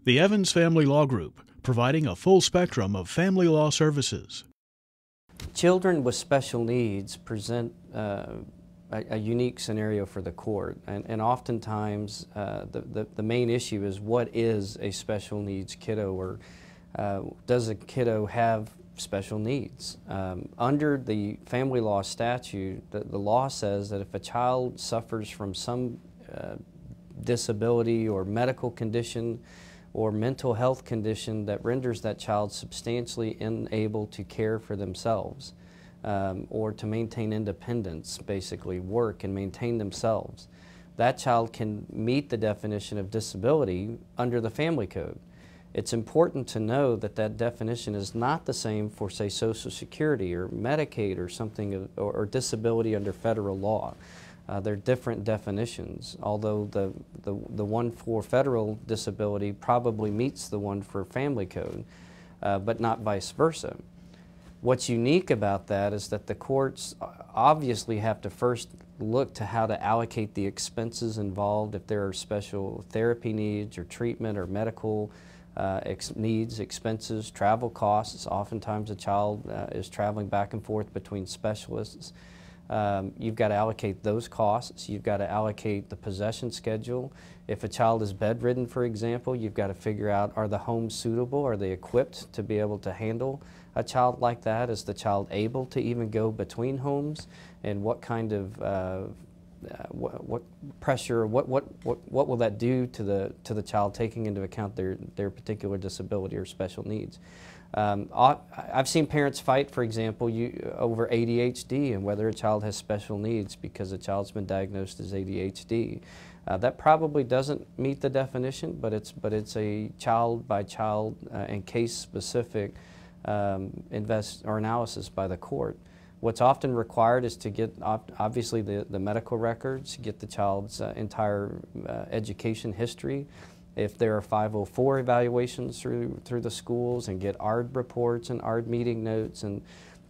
The Evans Family Law Group, providing a full spectrum of family law services. Children with special needs present a unique scenario for the court, and oftentimes the main issue is, what is a special needs kiddo, or does a kiddo have special needs? Under the family law statute, the law says that if a child suffers from some disability or medical condition or mental health condition that renders that child substantially unable to care for themselves, or to maintain independence, basically work and maintain themselves, that child can meet the definition of disability under the Family Code. It's important to know that that definition is not the same for, say, Social Security or Medicaid or something, or disability under federal law. They're different definitions, although the one for federal disability probably meets the one for Family Code, but not vice versa. What's unique about that is that the courts obviously have to first look to how to allocate the expenses involved, if there are special therapy needs or treatment or medical needs, expenses, travel costs. Oftentimes a child is traveling back and forth between specialists. You've got to allocate those costs. You've got to allocate the possession schedule. If a child is bedridden, for example, you've got to figure out, are the homes suitable? Are they equipped to be able to handle a child like that? Is the child able to even go between homes? And what kind of what pressure, what will that do to the child, taking into account their particular disability or special needs? I've seen parents fight, for example, over ADHD and whether a child has special needs because a child's been diagnosed as ADHD. That probably doesn't meet the definition, but it's a child by child and case specific analysis by the court. What's often required is to get, obviously, the medical records, get the child's entire education history. If there are 504 evaluations through the schools, and get ARD reports and ARD meeting notes, and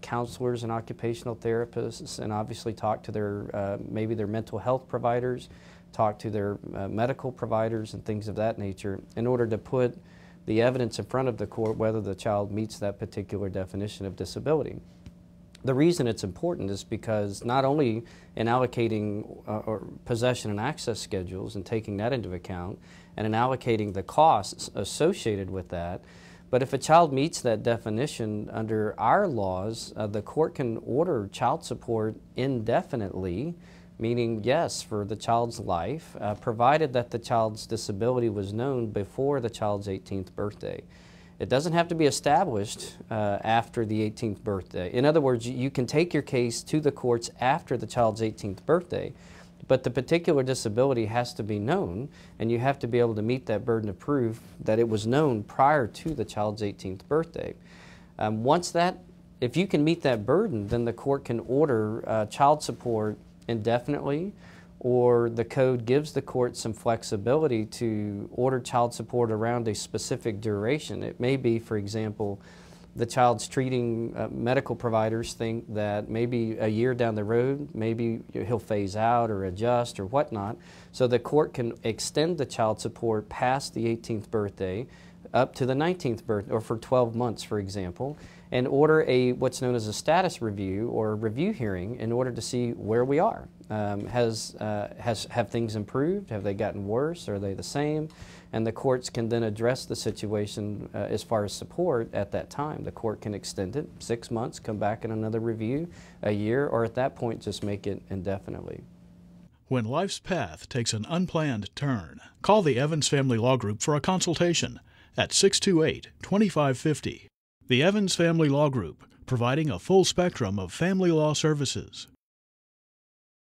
counselors and occupational therapists, and obviously talk to their, maybe their mental health providers, talk to their medical providers and things of that nature, in order to put the evidence in front of the court whether the child meets that particular definition of disability. The reason it's important is because not only in allocating or possession and access schedules and taking that into account, and in allocating the costs associated with that, but if a child meets that definition under our laws, the court can order child support indefinitely, meaning yes, for the child's life, provided that the child's disability was known before the child's 18th birthday. It doesn't have to be established after the 18th birthday. In other words, you can take your case to the courts after the child's 18th birthday, but the particular disability has to be known, and you have to be able to meet that burden of proof that it was known prior to the child's 18th birthday. If you can meet that burden, then the court can order child support indefinitely, or the code gives the court some flexibility to order child support around a specific duration. It may be, for example, the child's treating medical providers think that maybe a year down the road, maybe he'll phase out or adjust or whatnot, so the court can extend the child support past the 18th birthday up to the 19th birthday, or for 12 months, for example, and order what's known as a status review or review hearing in order to see where we are. Have things improved? Have they gotten worse? Are they the same? And the courts can then address the situation as far as support at that time. The court can extend it 6 months, come back in another review, a year, or at that point just make it indefinitely. When life's path takes an unplanned turn, call the Evans Family Law Group for a consultation at 628-2550. The Evans Family Law Group, providing a full spectrum of family law services.